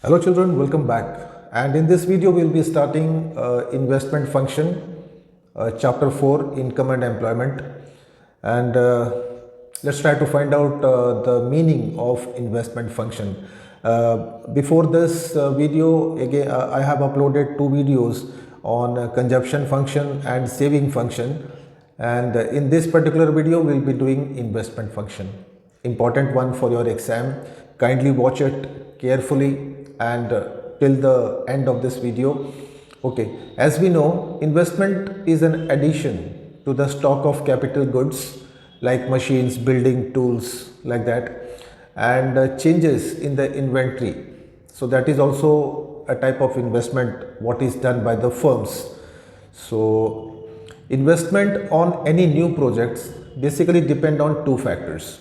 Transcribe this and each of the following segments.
Hello children, welcome back. And in this video, we'll be starting investment function, chapter 4, income and employment. And let's try to find out the meaning of investment function. Before this video, again, I have uploaded two videos on consumption function and saving function. And in this particular video, we'll be doing investment function. Important one for your exam. Kindly watch it carefully and till the end of this video. Okay, as we know, investment is an addition to the stock of capital goods like machines, building tools, like that, and changes in the inventory. So that is also a type of investment what is done by the firms. So investment on any new projects basically depend on two factors.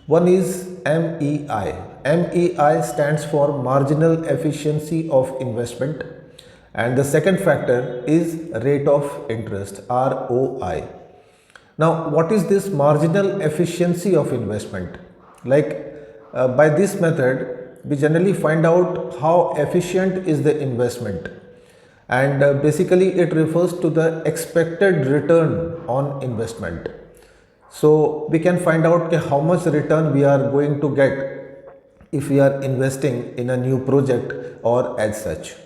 One is MEI. MEI stands for marginal efficiency of investment, and the second factor is rate of interest, ROI. Now, what is this marginal efficiency of investment? By this method, we generally find out how efficient is the investment, and basically it refers to the expected return on investment. So we can find out how much return we are going to get if we are investing in a new project or as such.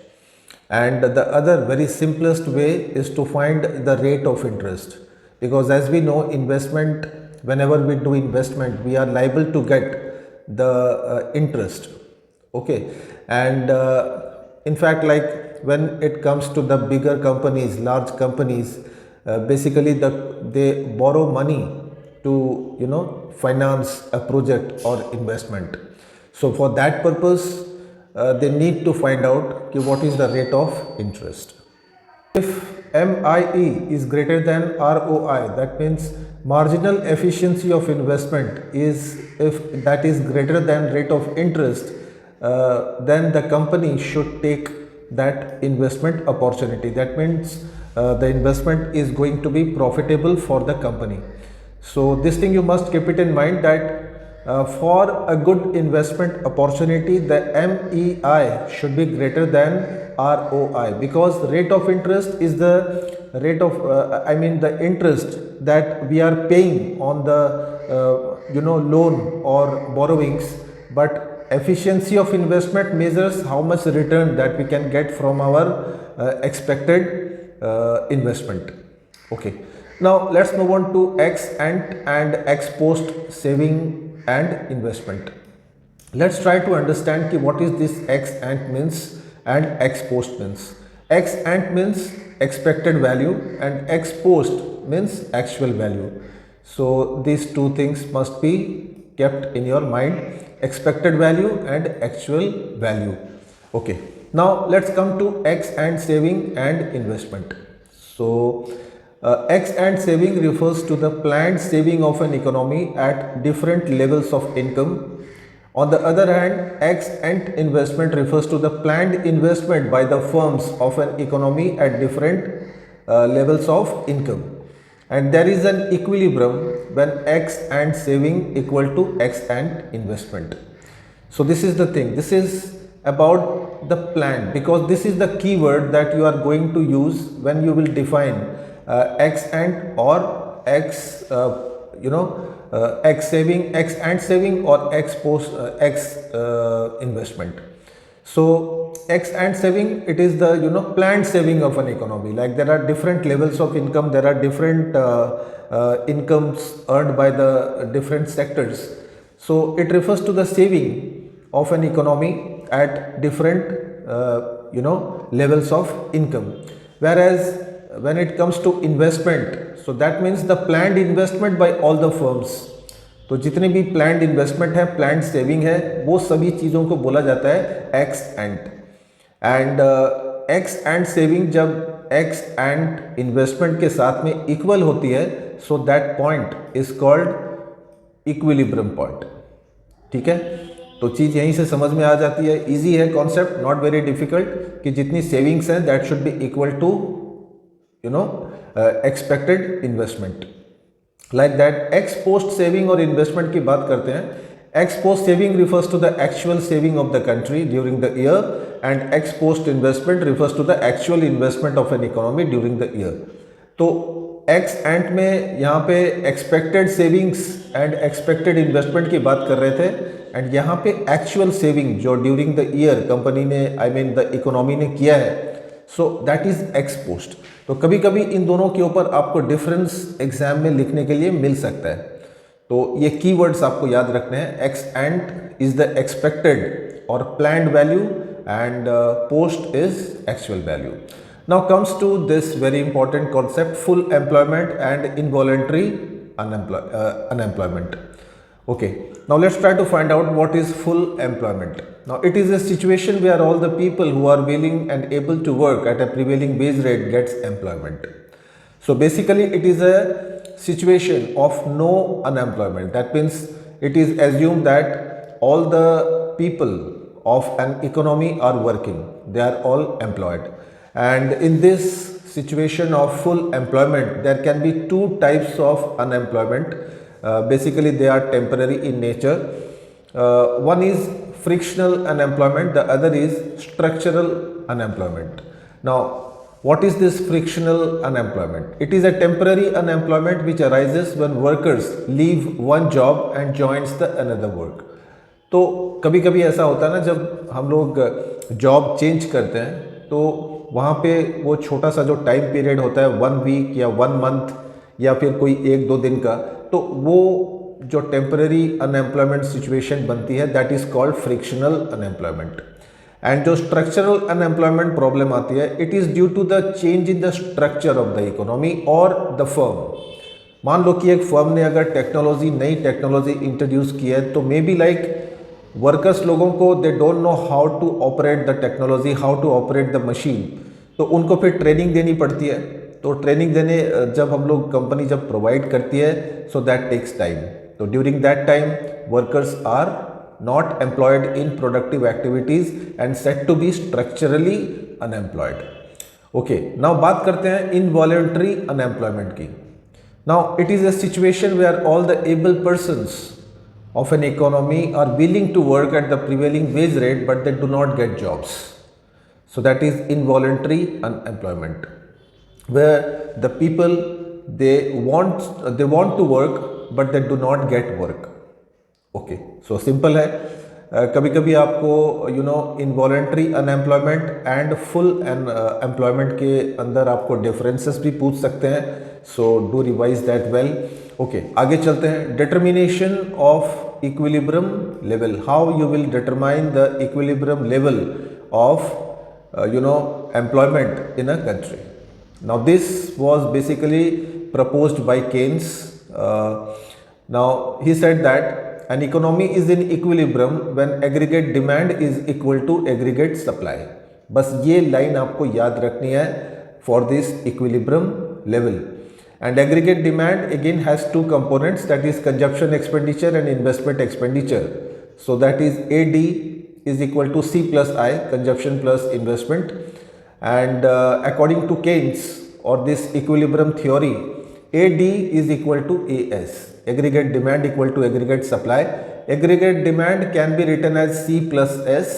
And the other very simplest way is to find the rate of interest, because as we know, investment, whenever we do investment, we are liable to get the interest. Okay, and in fact, like when it comes to the bigger companies, large companies, basically they borrow money to finance a project or investment. So for that purpose, they need to find out what is the rate of interest. If MIE is greater than ROI, that means marginal efficiency of investment is, if that is greater than rate of interest, then the company should take that investment opportunity. That means the investment is going to be profitable for the company. So this thing you must keep it in mind, that for a good investment opportunity, the MEI should be greater than ROI, because rate of interest is the rate of the interest that we are paying on the loan or borrowings, but efficiency of investment measures how much return that we can get from our expected investment. Okay. Now let's move on to ex ante and ex post saving and investment. Let's try to understand what is this ex ante means and ex post means. Ex ante means expected value and ex post means actual value. So these two things must be kept in your mind: expected value and actual value. Okay. Now let's come to ex ante saving and investment. So ex ante saving refers to the planned saving of an economy at different levels of income. On the other hand, ex ante investment refers to the planned investment by the firms of an economy at different levels of income. And there is an equilibrium when ex ante saving equal to ex ante investment. So this is the thing. This is about the plan, because this is the keyword that you are going to use when you will define ex ante or ex ante saving or ex post investment. So ex ante saving, it is the planned saving of an economy. Like there are different levels of income, there are different incomes earned by the different sectors. So it refers to the saving of an economy at different levels of income. Whereas when it comes to investment, so that means the planned investment by all the firms. तो जितने भी planned investment है, planned saving है, वो सभी चीज़ों को बोला जाता है ex ante. And ex ante saving जब ex ante investment के साथ में equal होती है, so that point is called equilibrium point. ठीक है, तो चीज़ यहीं से समझ में आ जाती है. Easy है concept, not very difficult, कि जितनी savings है that should be equal to expected investment. Like that, ex post saving और investment की बात करते हैं. Ex post saving refers to the actual saving of the country during the year, and ex post investment refers to the actual investment of an economy during the year. तो x एंट में यहाँ पे expected savings and expected investment की बात कर रहे थे, and यहाँ पे एक्चुअल सेविंग जो ड्यूरिंग द ईयर कंपनी ने द इकोनॉमी ने किया है, so that is x post. तो कभी कभी इन दोनों के ऊपर आपको डिफरेंस एग्जाम में लिखने के लिए मिल सकता है. तो ये कीवर्ड्स आपको याद रखने हैं. Ex ante is the expected और planned value and post is actual value. Now comes to this very important concept, full employment and involuntary unemployment. Okay, now let's try to find out what is full employment. Now it is a situation where all the people who are willing and able to work at a prevailing wage rate gets employment. So basically it is a situation of no unemployment. That means it is assumed that all the people of an economy are working, they are all employed. And in this situation of full employment, there can be two types of unemployment. Basically, they are temporary in nature. One is frictional unemployment, the other is structural unemployment. Now, what is this frictional unemployment? It is a temporary unemployment which arises when workers leave one job and joins the another work. तो कभी कभी ऐसा होता है ना, जब हम लोग जॉब चेंज करते हैं तो वहाँ पे वो छोटा सा जो टाइम पीरियड होता है 1 वीक या 1 मंथ या फिर कोई 1-2 दिन का, तो वो जो टेम्पररी अनएम्प्लॉयमेंट सिचुएशन बनती है that is called frictional unemployment. And जो स्ट्रक्चरल अनएम्प्लॉयमेंट प्रॉब्लम आती है, it is due to the change in the structure of the economy और द फर्म. मान लो कि एक फर्म ने अगर नई टेक्नोलॉजी इंट्रोड्यूस की है, तो मे बी लाइक वर्कर्स लोगों को they don't know how to operate the technology, how to operate the machine, तो उनको फिर ट्रेनिंग देनी पड़ती है. तो ट्रेनिंग देने जब हम लोग कंपनी जब प्रोवाइड करती है, सो दैट टेक्स टाइम. तो during that time workers are not employed in productive activities and said to be structurally unemployed. Okay, now बात करते हैं इनवॉलंटरी अनएम्प्लॉयमेंट की. Now it is a situation where all the able persons of an economy are willing to work at the prevailing wage rate but they do not get jobs. So that is involuntary unemployment, where the people they want to work but they do not get work. Okay, so simple है. कभी कभी आपको involuntary unemployment and full employment के अंदर आपको differences भी पूछ सकते हैं. So do revise that well. Okay, आगे चलते हैं. Determination of equilibrium level. How you will determine the equilibrium level of employment in a country. Now this was basically proposed by Keynes. Now he said that an economy is in equilibrium when aggregate demand is equal to aggregate supply. बस ये line आपको याद रखनी है for this equilibrium level. And aggregate demand again has two components, that is consumption expenditure and investment expenditure. So that is AD is equal to C plus I, consumption plus investment. And according to Keynes or this equilibrium theory, AD is equal to AS, aggregate demand equal to aggregate supply. Aggregate demand can be written as C plus S,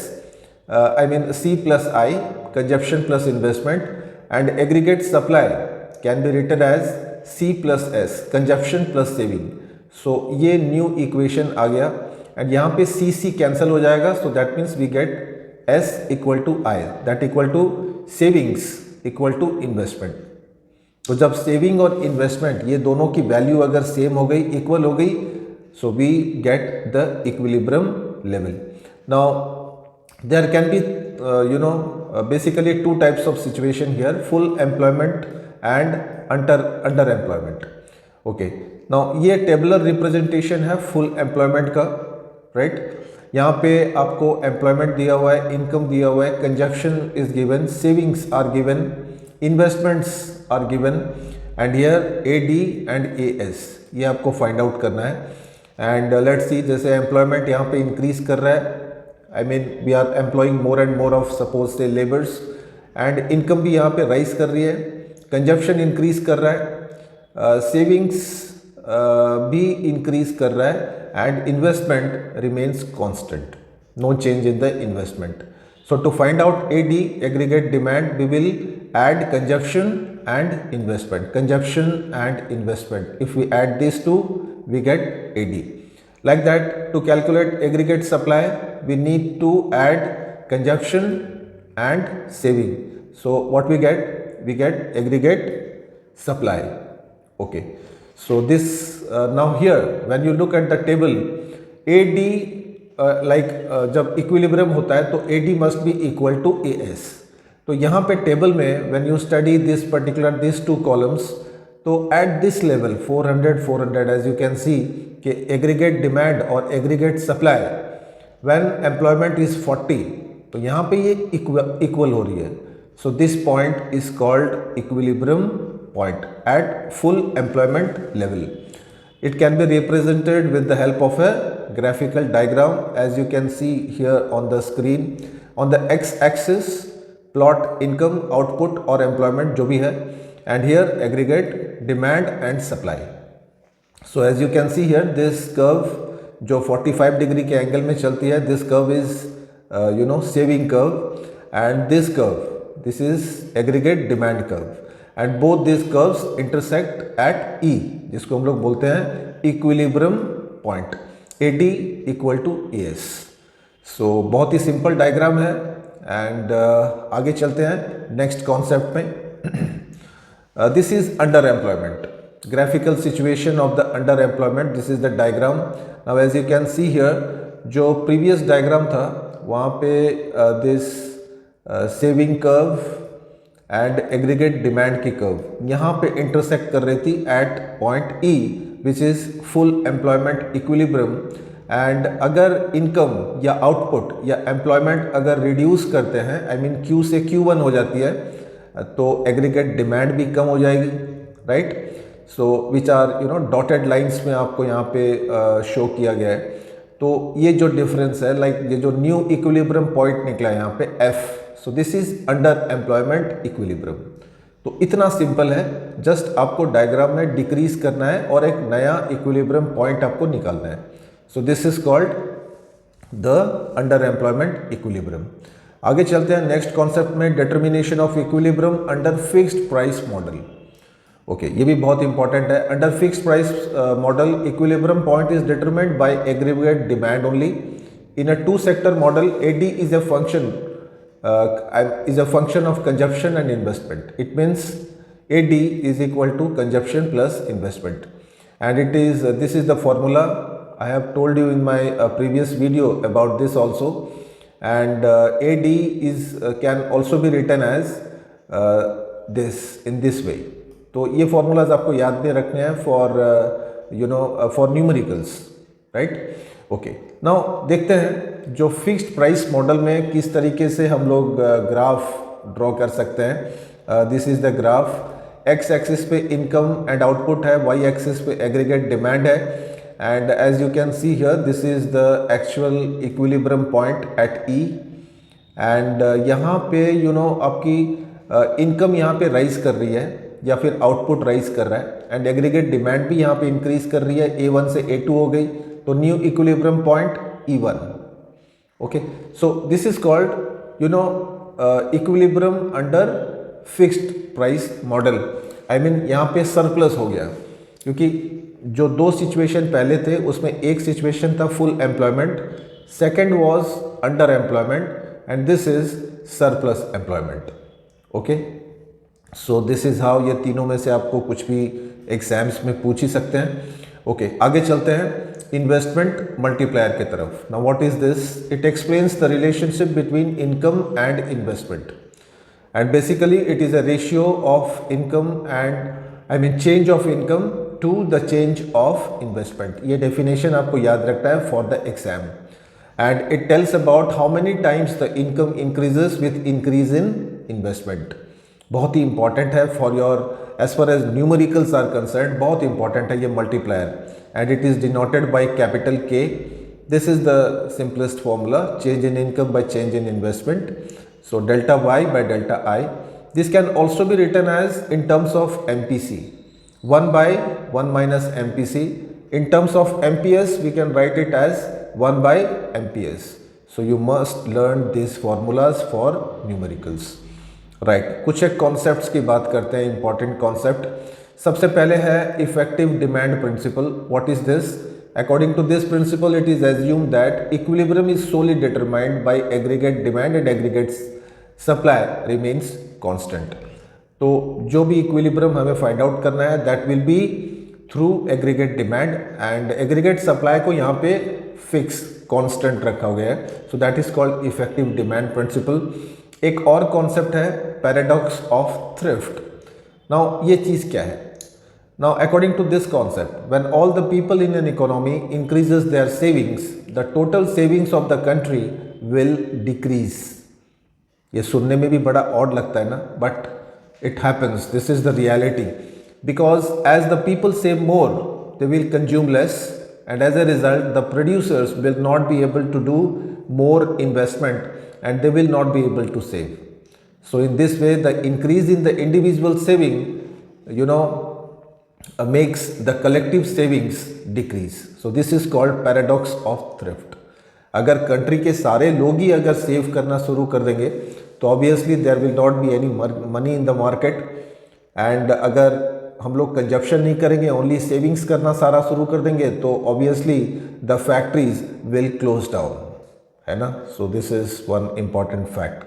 C plus I, consumption plus investment, and aggregate supply can be written as C plus S, consumption plus saving. So ये new equation आ गया, and यहाँ पे C cancel हो जाएगा, so that means we get S equal to I, that equal to savings equal to investment. तो जब saving और investment ये दोनों की वैल्यू अगर सेम हो गई, इक्वल हो गई, so we get the equilibrium level. Now there can be basically two types of situation here, full employment and under employment. Okay, now ये टेबुलर रिप्रेजेंटेशन है फुल एम्प्लॉयमेंट का, राइट. यहाँ पे आपको एम्प्लॉयमेंट दिया हुआ है, इनकम दिया हुआ है, consumption is given, savings are given, investments are given, and here AD and AS ये आपको फाइंड आउट करना है. एंड लेट्स सी, जैसे एम्प्लॉयमेंट यहाँ पे इंक्रीज कर रहा है, we are employing more and more of suppose say labours, and income भी यहाँ पे राइज कर रही है, कंजप्शन इंक्रीज कर रहा है, सेविंग्स भी इंक्रीज कर रहा है, and investment remains constant, no change in the investment. So to find out AD, aggregate demand, we will add consumption and investment. Consumption and investment. If we add these two, we get AD. Like that, to calculate aggregate supply, we need to add consumption and saving. So what we get? We get aggregate supply. Okay. So this now here, when you look at the table, AD जब equilibrium होता है तो AD must be equal to AS. तो यहाँ पे table में when you study this particular this two columns, तो at this level 400 as you can see कि एग्रीगेट डिमांड और aggregate supply when employment is 40, तो यहाँ पे ये इक्वल हो रही है. So this point is called equilibrium point at full employment level. It can be represented with the help of a graphical diagram, as you can see here on the screen. On the x-axis, plot income, output or employment जो भी है, and here aggregate demand and supply. So as you can see here, this curve जो 45 degree के angle में चलती है, this curve is saving curve, and this curve, this is aggregate demand curve. And both these curves intersect at E, जिसको हम लोग बोलते हैं equilibrium point, AD equal to AS. So बहुत ही सिंपल डायग्राम है. एंड आगे चलते हैं नेक्स्ट कॉन्सेप्ट में. This is under employment, graphical situation of the under employment. This is the diagram. Now as you can see here, जो previous diagram था वहाँ पे this saving curve and aggregate demand की curve यहाँ पे intersect कर रही थी at point E, which is full employment equilibrium. And अगर इनकम या आउटपुट या एम्प्लॉयमेंट अगर रिड्यूस करते हैं, आई मीन Q से Q1 हो जाती है, तो एग्रीगेट डिमांड भी कम हो जाएगी, right. So which are dotted lines में आपको यहाँ पे शो किया गया है. तो ये जो डिफरेंस है, लाइक ये जो न्यू इक्विलिब्रियम पॉइंट निकला है यहाँ पे F, so this is under employment equilibrium. तो इतना सिंपल है, जस्ट आपको डायग्राम में डिक्रीज करना है और एक नया इक्विलिब्रियम पॉइंट आपको निकालना है. So this is called the under employment equilibrium. आगे चलते हैं नेक्स्ट कॉन्सेप्ट में, determination of equilibrium under fixed price model. Okay, ये भी बहुत इंपॉर्टेंट है. Under fixed price model, equilibrium point is determined by aggregate demand only. In a two sector model, AD इज a function of consumption and investment. It means AD is equal to consumption plus investment, and it is this is the formula. I have told you in my previous video about this also. And AD is can also be written as this in this way. तो ये formulas आपको याद में रखने हैं for numericals, right? Okay, now देखते हैं जो फिक्स्ड प्राइस मॉडल में किस तरीके से हम लोग ग्राफ ड्रॉ कर सकते हैं. This is the graph. X axis पे इनकम एंड आउटपुट है, वाई एक्सिस पे एग्रीगेट डिमांड है. And as you can see here, this is the actual equilibrium point at E. एंड यहाँ पे आपकी इनकम यहाँ पे राइज कर रही है या फिर आउटपुट राइज कर रहा है, एंड एग्रीगेट डिमांड भी यहाँ पे इंक्रीज कर रही है. A1 से A2 हो गई, तो new equilibrium point E1. Okay, so this is called equilibrium under fixed price model. I mean यहाँ पे सरप्लस हो गया, क्योंकि जो दो सिचुएशन पहले थे उसमें एक सिचुएशन था full employment, second was under employment, and this is surplus employment. Okay, so this is how, ये तीनों में से आपको कुछ भी एग्जाम्स में पूछ ही सकते हैं. ओके, आगे चलते हैं इन्वेस्टमेंट मल्टीप्लायर की तरफ. Now what is this? It explains the relationship between income and investment, and basically it is a ratio of income and I mean change of income to the change of investment. ये definition आपको याद रखना है for the exam. And it tells about how many times the income increases with increase in investment. बहुत ही important है for your as far as numericals are concern, बहुत important है ये multiplier. And it is denoted by capital K. This is the simplest formula, change in income by change in investment. So delta Y by delta I. This can also be written as in terms of MPC, 1 by 1 minus MPC. In terms of MPS, we can write it as 1 by MPS. So you must learn these formulas for numericals. Right. कुछ एक concepts की बात करते हैं, important concept. सबसे पहले है effective demand principle. What is this? According to this principle, it is assumed that equilibrium is solely determined by aggregate demand and aggregate supply remains constant. तो जो भी इक्विलिब्रियम हमें फाइंड आउट करना है that will be through aggregate demand and aggregate supply को यहाँ पे fix constant रखा गया है. So that is called effective demand principle. एक और कॉन्सेप्ट है पैराडॉक्स ऑफ थ्रिफ्ट. नाउ ये चीज़ क्या है? Now, according to this concept, when all the people in an economy increases their savings, the total savings of the country will decrease. ये सुनने में भी बड़ा odd लगता है ना, but it happens. This is the reality. Because as the people save more, they will consume less, and as a result, the producers will not be able to do more investment, and they will not be able to save. So, in this way, the increase in the individual saving, makes the collective savings decrease. So this is called paradox of thrift. अगर country के सारे लोग ही अगर save करना शुरू कर देंगे तो obviously there will not be any money in the market. And अगर हम लोग कंजप्शन नहीं करेंगे, ओनली सेविंग्स करना सारा शुरू कर देंगे, तो obviously the factories will close down, है ना. So this is one important fact.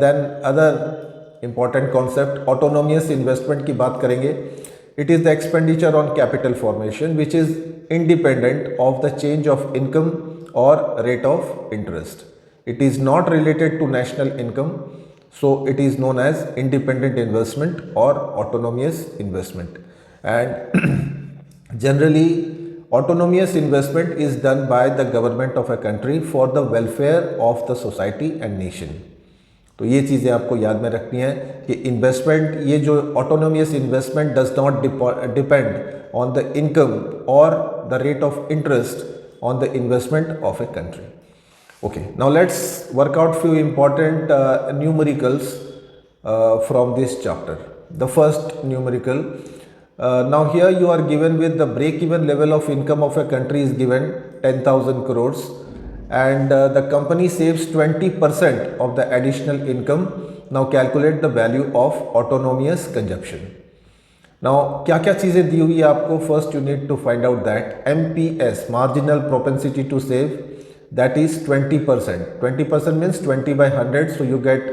Then other important concept autonomous investment की बात करेंगे. It is the expenditure on capital formation which is independent of the change of income or rate of interest. It is not related to national income, so it is known as independent investment or autonomous investment. And generally, autonomous investment is done by the government of a country for the welfare of the society and nation. तो ये चीज़ें आपको याद में रखनी है कि investment, ये जो autonomous investment does not depend on the income और the rate of interest on the investment of a country. Okay, now let's work out few important numericals from this chapter. The first numerical, now here you are given with the break even level of income of a country is given 10,000 crores. And the company saves 20% of the additional income. Now calculate the value of autonomous consumption. Now क्या क्या चीज़ें दी हुई है आपको? First you need to find out that MPS, marginal propensity to save, that is 20%. 20% means 20 by 100, so you get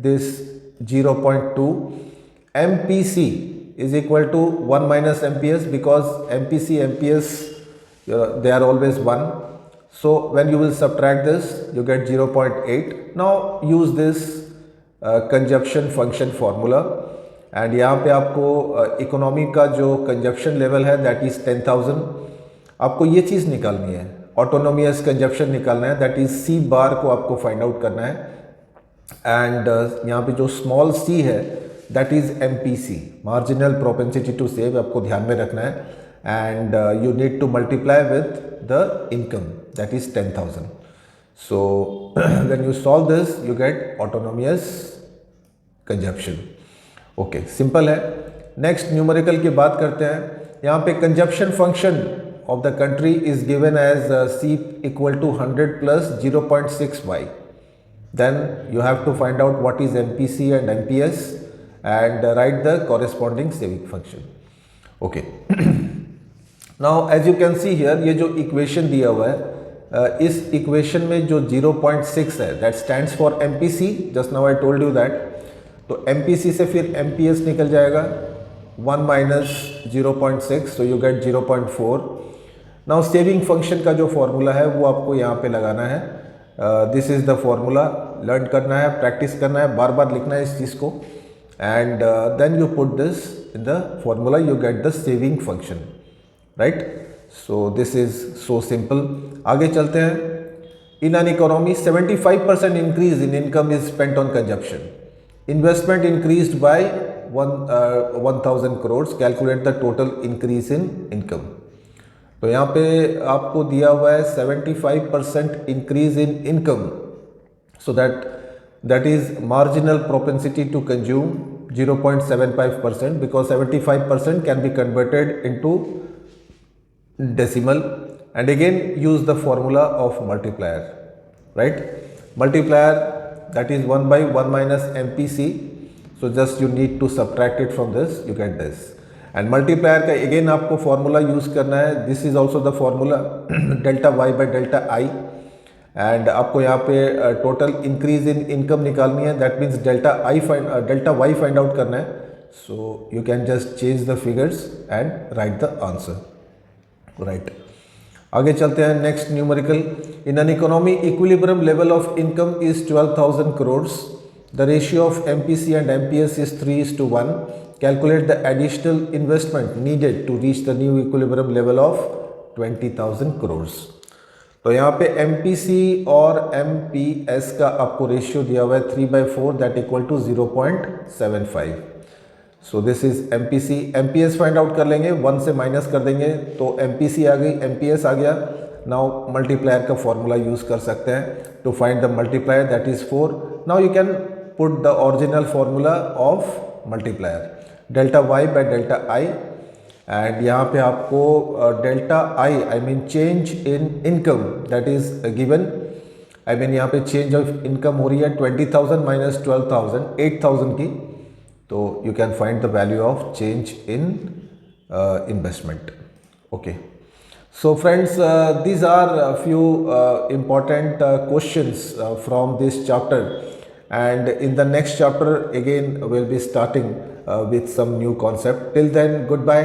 this 0.2. MPC is equal to 1 minus MPS, because MPC, MPS, they are always 1. So when you will subtract this, you get 0.8. Now use this consumption function formula, and यहाँ पे आपको economy का जो consumption level है that is 10,000. आपको ये चीज़ निकालनी है, ऑटोनोमियस कंजप्शन निकालना है, दैट इज़ C बार को आपको फाइंड आउट करना है. एंड यहाँ पे जो स्मॉल c है that is MPC, marginal propensity to save, आपको ध्यान में रखना है. And you need to multiply with the income, that is 10,000. So when you solve this, you get autonomous consumption. Okay, simple है. Next न्यूमेरिकल की बात करते हैं. यहाँ पे consumption function of the country is given as C equal to 100 plus 0.6y. Then you have to find out what is MPC and MPS and write the corresponding saving function. Okay. Now as you can see here, ये जो equation दिया हुआ है, इस equation में जो 0.6 है that stands for MPC. Just now I told you that. तो MPC से फिर MPS निकल जाएगा, 1 minus 0.6, so you get 0.4. Now saving function का जो फॉर्मूला है वो आपको यहाँ पे लगाना है. This is the formula. Learn करना है, प्रैक्टिस करना है, बार बार लिखना है इस चीज़ को, and then you put this in the formula, you get the saving function. Right. So this is so simple. आगे चलते हैं. In an economy 75% increase in income is spent on consumption. Investment increased by 1,000 crores. Calculate the total increase in income. तो यहाँ पे आपको दिया हुआ है 75% increase in income, so that is marginal propensity to consume 0.75%, because 75% can be converted into decimal, and again use the formula of multiplier. right? Multiplier, that is 1 by 1 minus MPC. So just you need to subtract it from this, you get this. And multiplier का again आपको formula use करना है. This is also the formula delta y by delta I. And आपको यहाँ पे total increase in income निकालनी है. That means delta y find out करना है. So you can just change the figures and write the answer, right? आगे चलते हैं. Next numerical. In an economy equilibrium level of income is 12,000 crores. The ratio of MPC and MPS is 3:1. Calculate the additional investment needed to reach the new equilibrium level of 20,000 crores. तो यहाँ पे MPC और MPS का आपको ratio दिया हुआ है 3/4, that equal to 0.75. So this is MPC. MPS find out कर लेंगे, 1 से माइनस कर देंगे तो MPC आ गई, MPS आ गया. नाउ मल्टीप्लायर का फॉर्मूला यूज कर सकते हैं to find the multiplier, that is 4. Now you can put the original formula of multiplier, delta y by delta I. And यहाँ पे आपको delta I mean change in income that is given. यहाँ पे change of income हो रही है 20,000 minus 12,000, 8,000 की. तो you can find the value of change in investment. Okay. So friends, these are a few important questions from this chapter, and in the next chapter again we'll be starting with some new concept. Till then, goodbye.